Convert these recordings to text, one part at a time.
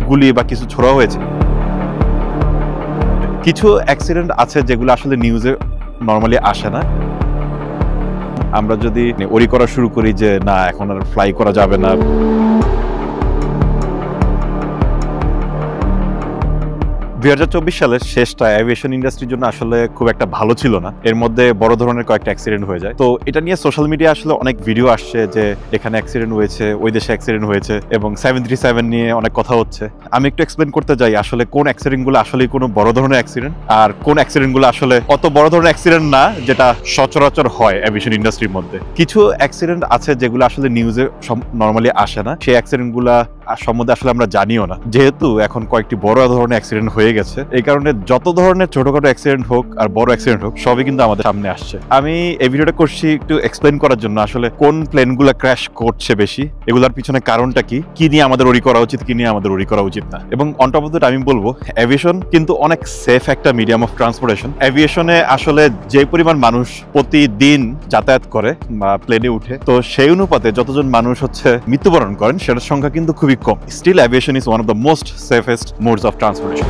গুলি বা কিছু ছোড়া হয়েছে। কিছু অ্যাক্সিডেন্ট আছে যেগুলো আসলে নিউজে নর্মালি আসে না। আমরা যদি ওরি করা শুরু করি যে না এখন আর ফ্লাই করা যাবে না, 2024 সালের শেষটা এভিয়েশন ইন্ডাস্ট্রির জন্য আসলে খুব একটা ভালো ছিল না। এর মধ্যে বড় ধরনের কয়েকটা অ্যাক্সিডেন্ট হয়ে যায়। তো এটা নিয়ে সোশ্যাল মিডিয়া আসলে অনেক ভিডিও আসছে যে এখানে অ্যাক্সিডেন্ট হয়েছে, ওই দেশে অ্যাক্সিডেন্ট হয়েছে, এবং 737 নিয়ে অনেক কথা হচ্ছে। আমি একটু এক্সপ্লেন করতে যাই আসলে কোন অ্যাক্সিডেন্টগুলো আসলে কোনো বড় ধরনের অ্যাক্সিডেন্ট আর কোন অ্যাক্সিডেন্টগুলো আসলে অত বড় ধরনের অ্যাক্সিডেন্ট না যেটা সচরাচর হয় এভিয়েশন ইন্ডাস্ট্রির মধ্যে। কিছু অ্যাক্সিডেন্ট আছে যেগুলো আসলে নিউজে নর্মালি আসে না, সেই অ্যাক্সিডেন্টগুলো সম্বন্ধে আসলে আমরা জানিও না, যেহেতু এখন কয়েকটি বড় ধরনের অ্যাক্সিডেন্ট হয়ে গেছে। এই কারণে যত ধরনের ছোটখাটো অ্যাক্সিডেন্ট হোক আর বড় অ্যাক্সিডেন্ট হোক সবই কিন্তু আমাদের সামনে আসছে। আমি এই ভিডিওটা করছি একটু এক্সপ্লেন করার জন্য আসলে কোন প্লেনগুলো ক্র্যাশ করছে বেশি, এগুলোর পিছনে কারণটা কি নিয়ে আমাদের ওরি করা উচিত, কি নিয়ে আমাদের ওরি করা উচিত না। এবং অন টপ অফ দ্যাট আমি বলবো এভিয়েশন কিন্তু অনেক সেফ একটা মিডিয়াম অফ ট্রান্সপোর্টেশন। এভিয়েশনে আসলে যে পরিমাণ মানুষ প্রতিদিন যাতায়াত করে বা প্লেনে উঠে, তো সেই অনুপাতে যতজন মানুষ মৃত্যুবরণ করেন সেটার সংখ্যা কিন্তু খুবই কম। Still aviation is one of the most safest modes of transportation.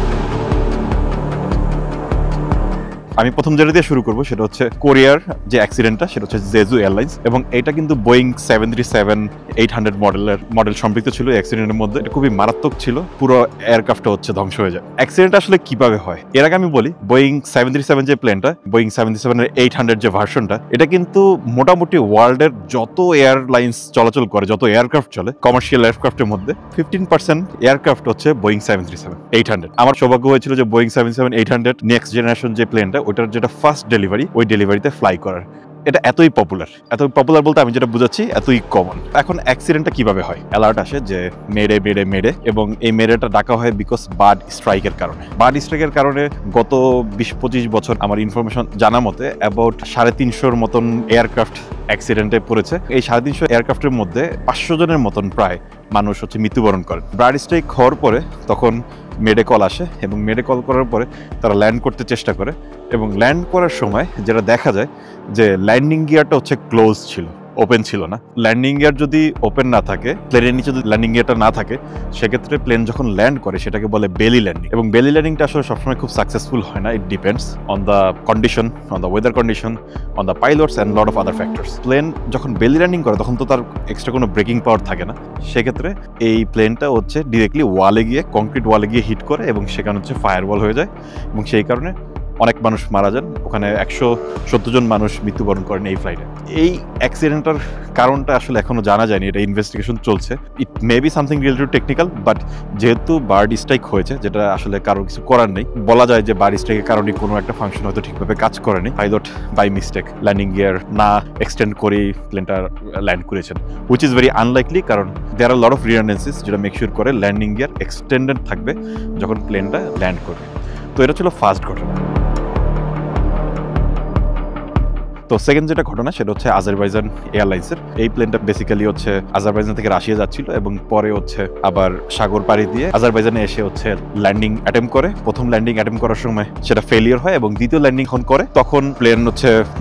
আমি প্রথম যেটা দিয়ে শুরু করবো সেটা হচ্ছে কোরিয়ার যে অ্যাক্সিডেন্টটা, সেটা হচ্ছে জেজু এয়ারলাইন্স, এবং এটা কিন্তু বোয়িং 737-800 মডেল সম্পৃক্ত ছিল এই অ্যাক্সিডেন্টের মধ্যে। এটা খুবই মারাত্মক ছিল, পুরো এয়ারক্রাফটটা ধ্বংস হয়ে যায়। অ্যাক্সিডেন্ট আসলে কিভাবে হয় এর আগে আমি বলি। বোয়িং 737 যে প্লেনটা, বোয়িং 737-800 যে ভার্সনটা, এটা কিন্তু মোটামুটি ওয়ার্ল্ডের যত এয়ারলাইন্স চলাচল করে, যত এয়ারক্রাফট চলে কমার্শিয়াল এয়ারক্রাফটের মধ্যে 15% এয়ারক্রাফট হচ্ছে বোয়িং 737-800। আমার সৌভাগ্য হয়েছিল যে বোয়িং 737-800 নেক্সট জেনারেশন যে প্লেনটা, ওইটার যেটা ফার্স্ট ডেলিভারি, ওই ডেলিভারিতে ফ্লাই করার। এটা এতই পপুলার বলতে আমি যেটা বুঝাচ্ছি এতই কমন। এখন অ্যাক্সিডেন্টটা কিভাবে হয়? অ্যালার্ট আসে যে মেরে, এবং এই মেরেটা ডাকা হয় বিকজ বার্ড স্ট্রাইকের কারণে। বার্ড স্ট্রাইকের কারণে গত 20-25 বছর আমার ইনফরমেশন জানা মতে অ্যাবাউট 350-র মতন এয়ারক্রাফট অ্যাক্সিডেন্টে পড়েছে। এই 350 এয়ারক্রাফটের মধ্যে 500 জনের মতন প্রায় মানুষ মৃত্যুবরণ করেন। বার্ড স্ট্রাইক হওয়ার পরে তখন মেডে কল আসে, এবং মেডে কল করার পরে তারা ল্যান্ড করতে চেষ্টা করে, এবং ল্যান্ড করার সময় যেটা দেখা যায় যে ল্যান্ডিং গিয়ারটা ক্লোজ ছিল, ওপেন ছিল না। ল্যান্ডিং গিয়ার যদি ওপেন না থাকে, প্লেনের নিচে যদি ল্যান্ডিং গিয়ারটা না থাকে, সেক্ষেত্রে প্লেন যখন ল্যান্ড করে সেটাকে বলে বেলি ল্যান্ডিং। এবং বেলি ল্যান্ডিংটা আসলে সবসময় খুব সাকসেসফুল হয় না। It depends on the condition, on the weather condition, on the pilots and lot of other factors. Plane যখন বেলি ল্যান্ডিং করে তখন তো তার এক্সট্রা কোনো ব্রেকিং পাওয়ার থাকে না। সেক্ষেত্রে এই প্লেনটা ডিরেক্টলি ওয়ালে গিয়ে, কংক্রিট ওয়ালে গিয়ে হিট করে, এবং সেখানে ফায়ার ওয়াল হয়ে যায়, এবং সেই কারণে অনেক মানুষ মারা যান। ওখানে 170 জন মানুষ মৃত্যুবরণ করেন এই ফ্লাইটে। এই অ্যাক্সিডেন্টের কারণটা আসলে এখনো জানা যায়নি, এটা ইনভেস্টিগেশন চলছে। It may be something related technical, but যেহেতু বার্ড স্ট্রাইক হয়েছে, যেটা আসলে কারো কিছু করার নেই, বলা যায় যে বার্ড স্ট্রাইকের কারণে কোনো একটা ফাংশন হয়তো ঠিকভাবে কাজ করেনি। Pilot by mistake landing gear না এক্সটেন্ড করেই প্লেনটা ল্যান্ড করেছেন, হুইচ ইজ ভেরি আনলাইকলি, কারণ দেয়ার আর লট অফ রিডান্ডেন্সিস যেটা মেক শিওর করে ল্যান্ডিং গিয়ার এক্সটেন্ডেড থাকবে যখন প্লেনটা ল্যান্ড করবে। তো এটা ছিল ফার্স্ট ঘটনা। তো সেকেন্ড যেটা ঘটনা সেটা আজারবাইজান এয়ারলাইন্সের। এই প্লেনটা বেসিক্যালি আজারবাইজান থেকে রাশিয়া যাচ্ছিল, এবং পরে আবার সাগর পাড়ি দিয়ে আজারবাইজানে এসে ল্যান্ডিং অ্যাটেম্প করে। প্রথম ল্যান্ডিং অ্যাটেম্প করার সময় সেটা ফেলিয়ার হয়, এবং দ্বিতীয় ল্যান্ডিং যখন করে তখন প্লেন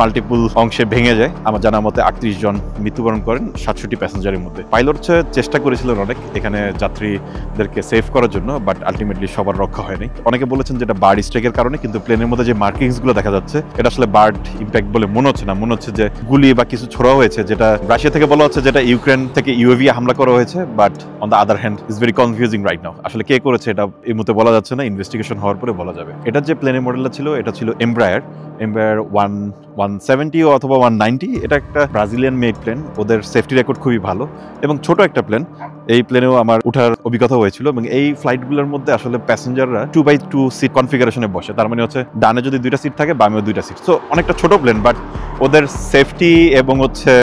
মাল্টিপল অংশে ভেঙে যায়। আমার জানা মতে 38 জন মৃত্যুবরণ করেন 67 প্যাসেঞ্জারের মধ্যে। পাইলট চেষ্টা করেছিলেন অনেক এখানে যাত্রীদেরকে সেভ করার জন্য, বাট আলটিমেটলি সবার রক্ষা হয়নি। অনেকে বলেছেন যেটা বার্ড স্ট্রাইকের কারণে, কিন্তু প্লেনের মধ্যে যে মার্কিংস গুলো দেখা যাচ্ছে এটা আসলে বার্ড ইম্প্যাক্ট বলে মনে হচ্ছে না। মনে হচ্ছে যে গুলি বা কিছু ছোড়া হয়েছে, যেটা রাশিয়া থেকে বলা হচ্ছে যেটা ইউক্রেন থেকে ইউএভি হামলা করা হয়েছে। But on the other hand is very confusing right now. আসলে কে করেছে এটা এই মুহূর্তে বলা যাচ্ছে না, ইনভেস্টিগেশন হওয়ার পরে বলা যাবে। এটা যে প্লেনের মডেলটা ছিল এটা ছিল এমব্রায়ার 170 অথবা 190। এটা একটা ব্রাজিলিয়ান মেড প্লেন, ওদের সেফটি রেকর্ড খুবই ভালো, এবং ছোট একটা প্লেন। এই প্লেনেও আমার উঠার অভিজ্ঞতা হয়েছিল, এবং এই ফ্লাইটগুলোর মধ্যে আসলে প্যাসেঞ্জাররা 2x2 সিট কনফিগারেশনে বসে। তার মানে ডানে যদি 2টা সিট থাকে, বামেও 2টা সিট। সো অনেকটা ছোট প্লেন, বাট ওদের সেফটি এবং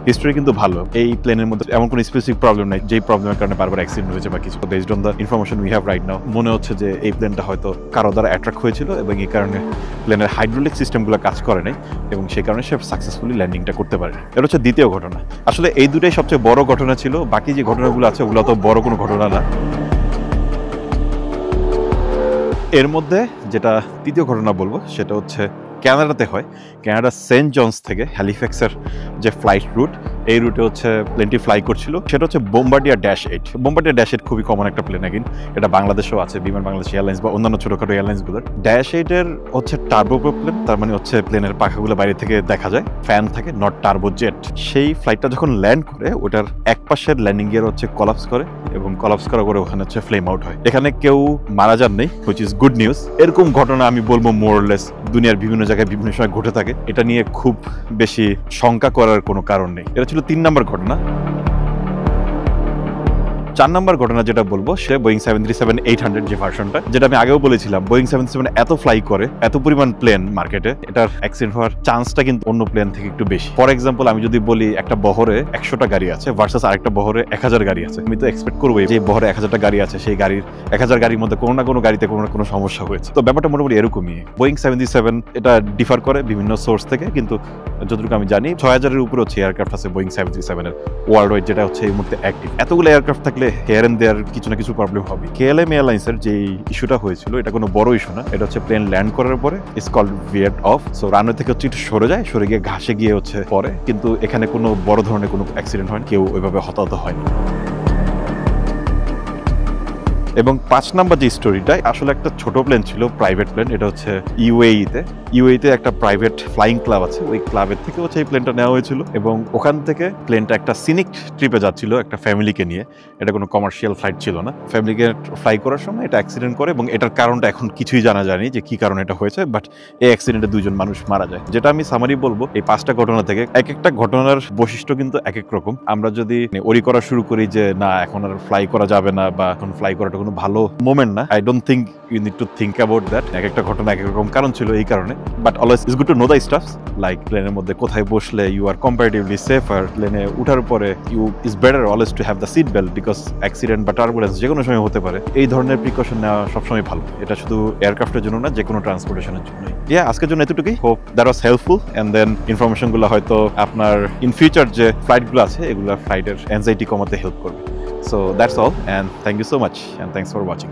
হিস্ট্রি কিন্তু ভালো। এই প্লেনের মধ্যে এমন কোনো স্পেসিফিক প্রবলেম নাই যেই প্রবলেমের কারণে বারবার অ্যাক্সিডেন্ট হয়েছে বা কিছু। Based on the information we have right now, মনে হচ্ছে যে এই প্লেনটা হয়তো কারো দ্বারা অ্যাট্রাক্ট হয়েছিল, এবং এই কারণে প্লেনের হাইড্রোলিক সিস্টেমগুলো কাজ করে নাই, এবং সেই কারণে সে সাকসেসফুলি ল্যান্ডিংটা করতে পারে। এটা দ্বিতীয় ঘটনা। আসলে এই দুটাই সবচেয়ে বড় ঘটনা ছিল, বাকি যে ঘটনাগুলো আছে ওগুলো তো বড় কোনো ঘটনা না। এর মধ্যে যেটা তৃতীয় ঘটনা বলবো সেটা কানাডাতে হয়। কানাডা সেন্ট জনস থেকে হ্যালিফ্যাক্সের যে ফ্লাইট রুট, এই রুটে হচ্ছে প্লেনটি ফ্লাই করছিল। সেটা হচ্ছে বোম্বার্ডিয়ার -8। বোম্বার্ডিয়ার -8 খুবই কমন একটা প্লেন, এগেইন এটা বাংলাদেশেও আছে, বিমান বাংলাদেশ এয়ারলাইন্স বা অন্যান্য ছোটখাটো এয়ারলাইন্সগুলোর। -8 এর হচ্ছে টার্বোপ্রপ প্লেন, তার মানে হচ্ছে প্লেনের পাখাগুলো বাইরে থেকে দেখা যায়, ফ্যান থাকে, নট টার্বোজেট। সেই ফ্লাইটটা যখন ল্যান্ড করে ওটার এক পাশের ল্যান্ডিং গিয়ার হচ্ছে কলাপস করে, এবং কলাপস করার পরে ওখানে হচ্ছে ফ্লেম আউট হয়। এখানে কেউ মারা যান নেই, হুইচ ইজ গুড নিউজ। এরকম ঘটনা আমি বলবো মোরলেস দুনিয়ার বিভিন্ন জায়গায় বিভিন্ন সময় ঘটে থাকে, এটা নিয়ে খুব বেশি শঙ্কা করার কোনো কারণ নেই। এটা ছিল 3 নম্বর ঘটনা। 4 নম্বর ঘটনা যেটা বলবো সে বোয়িং 737-800 যে ভার্সনটা, যেটা আমি আগেও বলেছিলাম, বোয়িং 77 এত ফ্লাই করে, এত পরিমাণ প্লেন মার্কেটে, এটার অ্যাক্সিডেন্ট হওয়ার চান্সটা কিন্তু অন্য প্লেন থেকে একটু বেশি। ফর এক্সাম্পল আমি যদি বলি একটা বহরে 100টা গাড়ি আছে ভার্সাস আরেকটা বহরে 1000 গাড়ি আছে, আমি তো এক্সপেক্ট করবোই যে বহরে 1000টা গাড়ি আছে, সেই গাড়ির 1000 গাড়ির মধ্যে কোনো না কোনো গাড়িতে কোনো না কোনো সমস্যা হয়েছে। তো ব্যাপারটা মোটামুটি এরকমই। বোয়িং 77 এটা ডিফার করে বিভিন্ন সোর্স থেকে, কিন্তু যতটুকু আমি জানি 6000-এর উপরে হচ্ছে এয়ারক্রাফট আছে বোয়িং 77 এর ওয়ার্ল্ড ওয়াইড, যেটা হচ্ছে এই মুহূর্তে অ্যাক্টিভ। এতগুলো এয়ারক্রাফট থাকলে হেয়ার এন্ড দেয়ার কিছু না কিছু প্রবলেম হবে। KLM এয়ারলাইন্সের যে ইস্যুটা হয়েছিল এটা কোনো বড় ইস্যু না, এটা হচ্ছে প্লেন ল্যান্ড করার পরে it's called veered off, so runway থেকে হচ্ছে একটু সরে যায়, সরে গিয়ে ঘাসে গিয়ে হচ্ছে পরে, কিন্তু এখানে কোনো বড় ধরনের কোনো অ্যাক্সিডেন্ট হয়নি, কেউ ওইভাবে হতাহত হয়নি। এবং 5 নাম্বার যে স্টোরিটা আসলে একটা ছোট প্লেন ছিল, প্রাইভেট প্লেন, এটা হচ্ছে ইউএইতে একটা প্রাইভেট ফ্লাইং ক্লাব আছে, ওই ক্লাবের থেকে হচ্ছে এই প্লেনটা নেওয়া হয়েছিল, এবং ওখান থেকে প্লেনটা একটা সিনিক ট্রিপে যাচ্ছিল একটা ফ্যামিলিকে নিয়ে। এটা কোনো কমার্শিয়াল ফ্লাইট ছিল না। ফ্যামিলিকে ফ্লাই করার সময় এটা অ্যাক্সিডেন্ট করে, এবং এটার কারণটা এখন কিছুই জানা যায়নি যে কি কারণে এটা হয়েছে, বাট এই অ্যাক্সিডেন্টে 2 জন মানুষ মারা যায়। যেটা আমি সামারি বলবো, এই 5টা ঘটনা থেকে এক একটা ঘটনার বৈশিষ্ট্য কিন্তু এক এক রকম। আমরা যদি ওরি করা শুরু করি যে না এখন আর ফ্লাই করা যাবে না, বা এখন ফ্লাই করাটা কোনো ভালো মোমেন্ট না, I don't think you need to think about that. এক একটা ঘটনা এক এক রকম কারণ ছিল এই কারণে, but always it's good to know the stuffs, like প্লেনের মধ্যে কোথায় বসলে ইউ আর কম্পারেটিভলি সেফার, প্লেনে উঠার পরে you is better always to have the seat belt, because accident বা টার্বুলেন্স যে কোনো সময় হতে পারে। এই ধরনের প্রিকশন নেওয়া সবসময় ভালো, এটা শুধু এয়ারক্রাফটের জন্য না, যে কোনো ট্রান্সপোর্টেশনের জন্য। আজকের জন্য এতটুকুই। Hope that was helpful, and then ইনফরমেশনগুলো হয়তো আপনার ইন ফিউচার যে ফ্লাইটগুলো আছে এগুলো ফ্লাইটের অ্যাংজাইটি কমাতে হেল্প করবে। So that's all, and thank you so much, and thanks for watching.